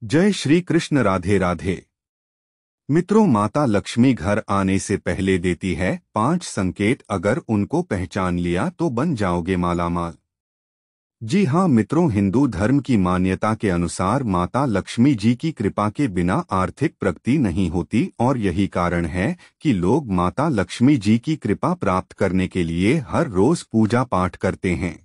जय श्री कृष्ण। राधे राधे। मित्रों, माता लक्ष्मी घर आने से पहले देती है 5 संकेत। अगर उनको पहचान लिया तो बन जाओगे मालामाल। जी हाँ मित्रों, हिंदू धर्म की मान्यता के अनुसार माता लक्ष्मी जी की कृपा के बिना आर्थिक प्रगति नहीं होती और यही कारण है कि लोग माता लक्ष्मी जी की कृपा प्राप्त करने के लिए हर रोज पूजा पाठ करते हैं।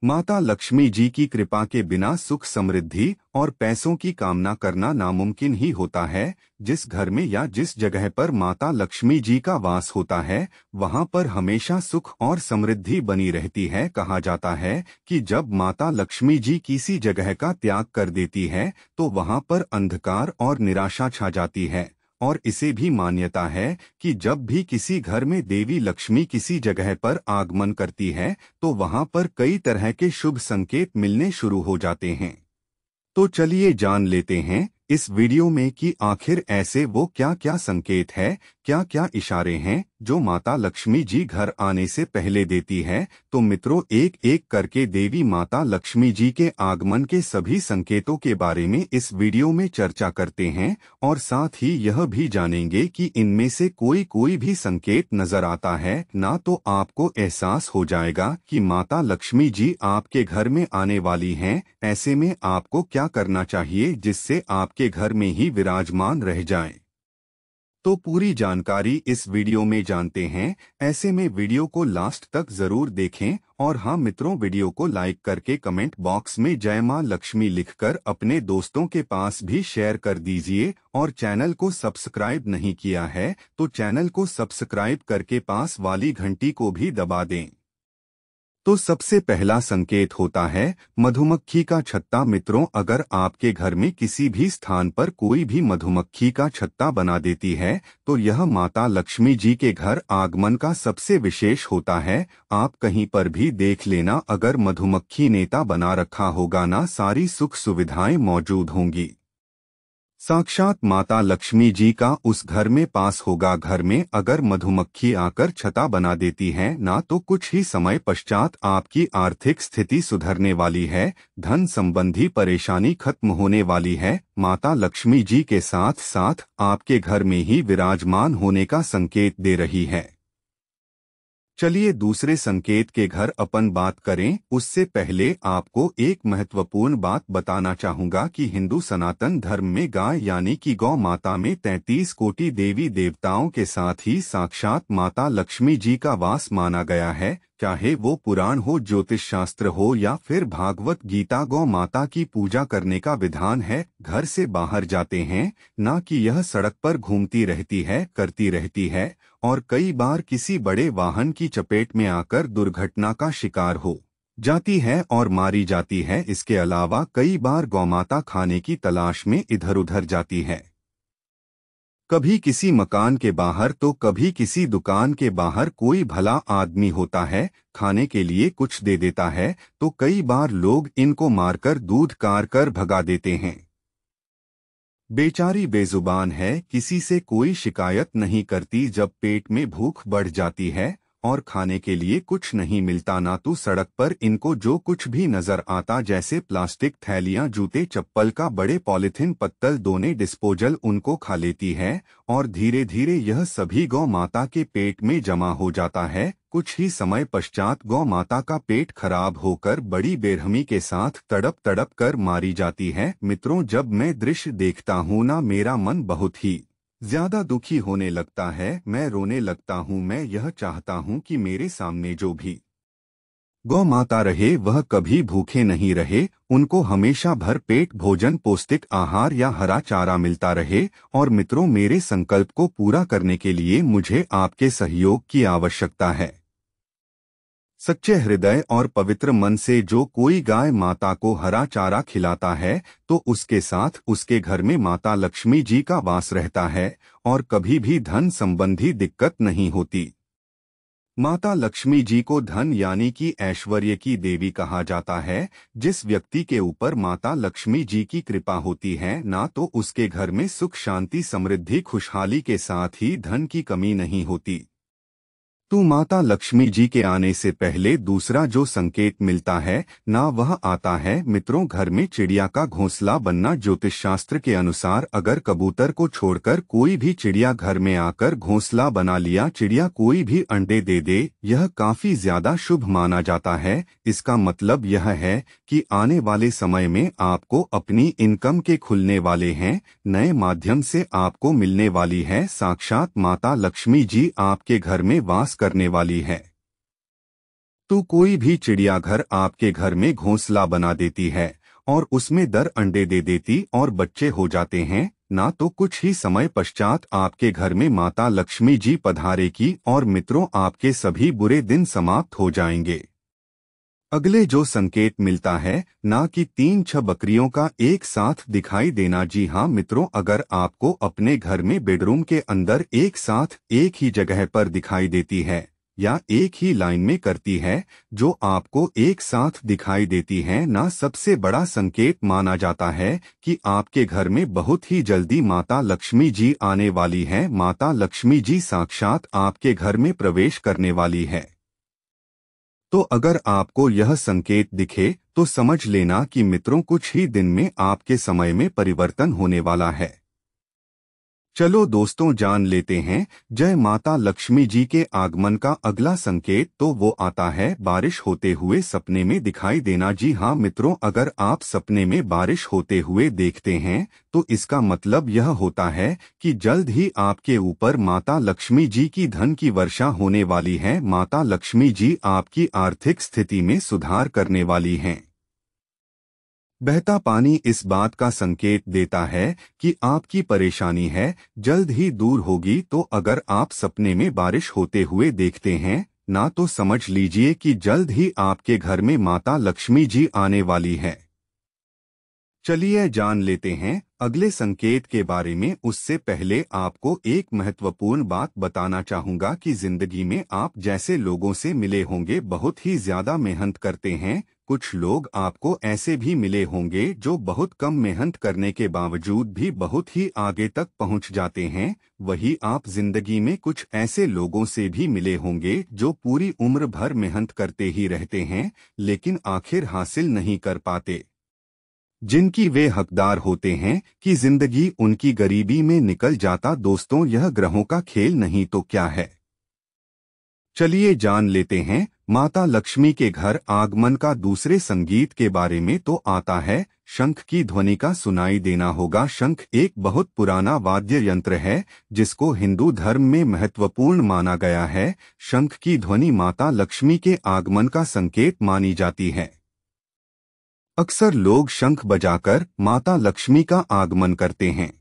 माता लक्ष्मी जी की कृपा के बिना सुख समृद्धि और पैसों की कामना करना नामुमकिन ही होता है। जिस घर में या जिस जगह पर माता लक्ष्मी जी का वास होता है, वहां पर हमेशा सुख और समृद्धि बनी रहती है। कहा जाता है कि जब माता लक्ष्मी जी किसी जगह का त्याग कर देती है तो वहां पर अंधकार और निराशा छा जाती है। और इसे भी मान्यता है कि जब भी किसी घर में देवी लक्ष्मी किसी जगह पर आगमन करती है तो वहां पर कई तरह के शुभ संकेत मिलने शुरू हो जाते हैं। तो चलिए जान लेते हैं इस वीडियो में कि आखिर ऐसे वो क्या क्या संकेत है, क्या क्या इशारे हैं जो माता लक्ष्मी जी घर आने से पहले देती है। तो मित्रों, एक एक करके देवी माता लक्ष्मी जी के आगमन के सभी संकेतों के बारे में इस वीडियो में चर्चा करते हैं और साथ ही यह भी जानेंगे कि इनमें से कोई भी संकेत नजर आता है ना तो आपको एहसास हो जाएगा कि माता लक्ष्मी जी आपके घर में आने वाली हैं। ऐसे में आपको क्या करना चाहिए जिससे आपके घर में ही विराजमान रह जाएं। तो पूरी जानकारी इस वीडियो में जानते हैं। ऐसे में वीडियो को लास्ट तक जरूर देखें और हाँ मित्रों, वीडियो को लाइक करके कमेंट बॉक्स में जय मां लक्ष्मी लिखकर अपने दोस्तों के पास भी शेयर कर दीजिए। और चैनल को सब्सक्राइब नहीं किया है तो चैनल को सब्सक्राइब करके पास वाली घंटी को भी दबा दें। तो सबसे पहला संकेत होता है मधुमक्खी का छत्ता। मित्रों, अगर आपके घर में किसी भी स्थान पर कोई भी मधुमक्खी का छत्ता बना देती है तो यह माता लक्ष्मी जी के घर आगमन का सबसे विशेष होता है। आप कहीं पर भी देख लेना, अगर मधुमक्खी नेता बना रखा होगा ना, सारी सुख सुविधाएं मौजूद होंगी। साक्षात माता लक्ष्मी जी का उस घर में पास होगा। घर में अगर मधुमक्खी आकर छता बना देती है ना तो कुछ ही समय पश्चात आपकी आर्थिक स्थिति सुधरने वाली है, धन संबंधी परेशानी खत्म होने वाली है। माता लक्ष्मी जी के साथ साथ आपके घर में ही विराजमान होने का संकेत दे रही है। चलिए दूसरे संकेत के घर अपन बात करें। उससे पहले आपको एक महत्वपूर्ण बात बताना चाहूंगा कि हिंदू सनातन धर्म में गाय यानी कि गौ माता में 33 कोटि देवी देवताओं के साथ ही साक्षात माता लक्ष्मी जी का वास माना गया है। चाहे वो पुराण हो, ज्योतिष शास्त्र हो या फिर भागवत गीता, गौ माता की पूजा करने का विधान है। घर से बाहर जाते हैं ना कि यह सड़क पर घूमती रहती है, करती रहती है और कई बार किसी बड़े वाहन की चपेट में आकर दुर्घटना का शिकार हो जाती है और मारी जाती है। इसके अलावा कई बार गौमाता खाने की तलाश में इधर उधर जाती है, कभी किसी मकान के बाहर तो कभी किसी दुकान के बाहर। कोई भला आदमी होता है, खाने के लिए कुछ दे देता है तो कई बार लोग इनको मारकर दूध कार कर भगा देते हैं। बेचारी बेजुबान है, किसी से कोई शिकायत नहीं करती। जब पेट में भूख बढ़ जाती है और खाने के लिए कुछ नहीं मिलता ना तो सड़क पर इनको जो कुछ भी नजर आता, जैसे प्लास्टिक थैलियां, जूते चप्पल का बड़े पॉलिथीन पत्तल, दोने डिस्पोजल, उनको खा लेती है और धीरे धीरे यह सभी गौ माता के पेट में जमा हो जाता है। कुछ ही समय पश्चात गौ माता का पेट खराब होकर बड़ी बेरहमी के साथ तड़प तड़प कर मारी जाती है। मित्रों, जब मैं दृश्य देखता हूँ ना, मेरा मन बहुत ही ज्यादा दुखी होने लगता है। मैं रोने लगता हूँ। मैं यह चाहता हूँ कि मेरे सामने जो भी गौ माता रहे वह कभी भूखे नहीं रहे, उनको हमेशा भर पेट भोजन, पौष्टिक आहार या हरा चारा मिलता रहे। और मित्रों, मेरे संकल्प को पूरा करने के लिए मुझे आपके सहयोग की आवश्यकता है। सच्चे हृदय और पवित्र मन से जो कोई गाय माता को हरा चारा खिलाता है तो उसके साथ उसके घर में माता लक्ष्मी जी का वास रहता है और कभी भी धन संबंधी दिक्कत नहीं होती। माता लक्ष्मी जी को धन यानी कि ऐश्वर्य की देवी कहा जाता है। जिस व्यक्ति के ऊपर माता लक्ष्मी जी की कृपा होती है ना तो उसके घर में सुख शांति समृद्धि खुशहाली के साथ ही धन की कमी नहीं होती। तो माता लक्ष्मी जी के आने से पहले दूसरा जो संकेत मिलता है ना वह आता है मित्रों घर में चिड़िया का घोंसला बनना। ज्योतिष शास्त्र के अनुसार अगर कबूतर को छोड़कर कोई भी चिड़िया घर में आकर घोंसला बना लिया, चिड़िया कोई भी अंडे दे दे, यह काफी ज्यादा शुभ माना जाता है। इसका मतलब यह है कि आने वाले समय में आपको अपनी इनकम के खुलने वाले हैं, नए माध्यम से आपको मिलने वाली है। साक्षात माता लक्ष्मी जी आपके घर में वास करने वाली है। तो कोई भी चिड़ियाघर आपके घर में घोंसला बना देती है और उसमें दर अंडे दे देती और बच्चे हो जाते हैं ना, तो कुछ ही समय पश्चात आपके घर में माता लक्ष्मी जी पधारेगी और मित्रों आपके सभी बुरे दिन समाप्त हो जाएंगे। अगले जो संकेत मिलता है ना कि 3-6 बकरियों का एक साथ दिखाई देना। जी हाँ मित्रों, अगर आपको अपने घर में बेडरूम के अंदर एक साथ एक ही जगह पर दिखाई देती है या एक ही लाइन में करती है, जो आपको एक साथ दिखाई देती है ना, सबसे बड़ा संकेत माना जाता है कि आपके घर में बहुत ही जल्दी माता लक्ष्मी जी आने वाली है। माता लक्ष्मी जी साक्षात आपके घर में प्रवेश करने वाली है। तो अगर आपको यह संकेत दिखे तो समझ लेना कि मित्रों कुछ ही दिन में आपके समय में परिवर्तन होने वाला है। चलो दोस्तों जान लेते हैं जय माता लक्ष्मी जी के आगमन का अगला संकेत। तो वो आता है बारिश होते हुए सपने में दिखाई देना। जी हाँ मित्रों, अगर आप सपने में बारिश होते हुए देखते हैं तो इसका मतलब यह होता है कि जल्द ही आपके ऊपर माता लक्ष्मी जी की धन की वर्षा होने वाली है। माता लक्ष्मी जी आपकी आर्थिक स्थिति में सुधार करने वाली हैं। बहता पानी इस बात का संकेत देता है कि आपकी परेशानी है जल्द ही दूर होगी। तो अगर आप सपने में बारिश होते हुए देखते हैं ना, तो समझ लीजिए कि जल्द ही आपके घर में माता लक्ष्मी जी आने वाली है। चलिए जान लेते हैं अगले संकेत के बारे में। उससे पहले आपको एक महत्वपूर्ण बात बताना चाहूंगा कि जिंदगी में आप जैसे लोगों से मिले होंगे बहुत ही ज्यादा मेहनत करते हैं। कुछ लोग आपको ऐसे भी मिले होंगे जो बहुत कम मेहनत करने के बावजूद भी बहुत ही आगे तक पहुंच जाते हैं। वही आप जिंदगी में कुछ ऐसे लोगों से भी मिले होंगे जो पूरी उम्र भर मेहनत करते ही रहते हैं लेकिन आखिर हासिल नहीं कर पाते, जिनकी वे हकदार होते हैं कि जिंदगी उनकी गरीबी में निकल जाता। दोस्तों यह ग्रहों का खेल नहीं तो क्या है। चलिए जान लेते हैं माता लक्ष्मी के घर आगमन का दूसरे संगीत के बारे में। तो आता है शंख की ध्वनि का सुनाई देना होगा। शंख एक बहुत पुराना वाद्य यंत्र है जिसको हिंदू धर्म में महत्वपूर्ण माना गया है। शंख की ध्वनि माता लक्ष्मी के आगमन का संकेत मानी जाती है। अक्सर लोग शंख बजाकर माता लक्ष्मी का आगमन करते हैं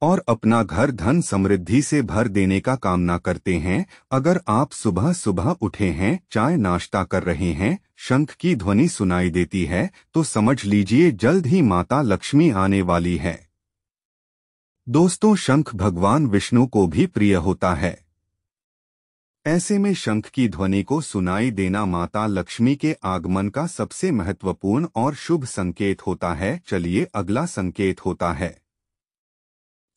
और अपना घर धन समृद्धि से भर देने का कामना करते हैं। अगर आप सुबह सुबह उठे हैं, चाय नाश्ता कर रहे हैं, शंख की ध्वनि सुनाई देती है तो समझ लीजिए जल्द ही माता लक्ष्मी आने वाली है। दोस्तों शंख भगवान विष्णु को भी प्रिय होता है। ऐसे में शंख की ध्वनि को सुनाई देना माता लक्ष्मी के आगमन का सबसे महत्वपूर्ण और शुभ संकेत होता है। चलिए अगला संकेत होता है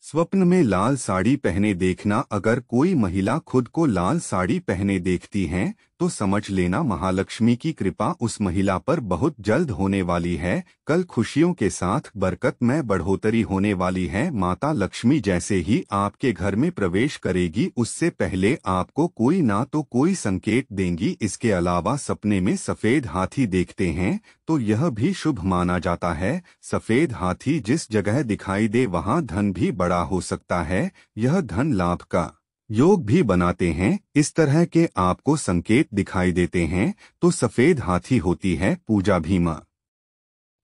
स्वप्न में लाल साड़ी पहने देखना। अगर कोई महिला खुद को लाल साड़ी पहने देखती हैं तो समझ लेना महालक्ष्मी की कृपा उस महिला पर बहुत जल्द होने वाली है। कल खुशियों के साथ बरकत में बढ़ोतरी होने वाली है। माता लक्ष्मी जैसे ही आपके घर में प्रवेश करेगी उससे पहले आपको कोई ना तो कोई संकेत देंगी। इसके अलावा सपने में सफेद हाथी देखते हैं तो यह भी शुभ माना जाता है। सफेद हाथी जिस जगह दिखाई दे वहां धन भी बड़ा हो सकता है। यह धन लाभ का योग भी बनाते हैं। इस तरह के आपको संकेत दिखाई देते हैं तो सफेद हाथी होती है पूजा भी मां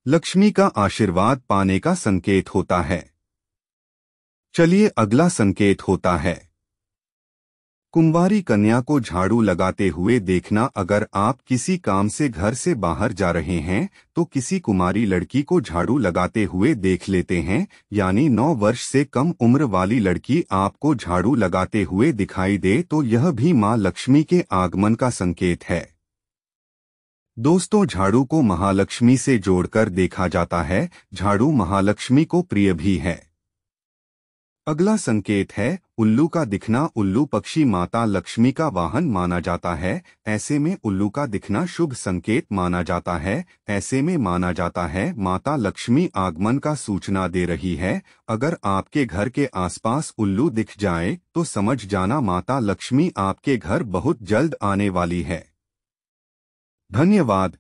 लक्ष्मी का आशीर्वाद पाने का संकेत होता है। चलिए अगला संकेत होता है कुंवारी कन्या को झाड़ू लगाते हुए देखना। अगर आप किसी काम से घर से बाहर जा रहे हैं तो किसी कुमारी लड़की को झाड़ू लगाते हुए देख लेते हैं, यानी 9 वर्ष से कम उम्र वाली लड़की आपको झाड़ू लगाते हुए दिखाई दे तो यह भी मां लक्ष्मी के आगमन का संकेत है। दोस्तों झाड़ू को महालक्ष्मी से जोड़कर देखा जाता है। झाड़ू महालक्ष्मी को प्रिय भी है। अगला संकेत है उल्लू का दिखना। उल्लू पक्षी माता लक्ष्मी का वाहन माना जाता है। ऐसे में उल्लू का दिखना शुभ संकेत माना जाता है। ऐसे में माना जाता है माता लक्ष्मी आगमन का सूचना दे रही है। अगर आपके घर के आसपास उल्लू दिख जाए तो समझ जाना माता लक्ष्मी आपके घर बहुत जल्द आने वाली है। धन्यवाद।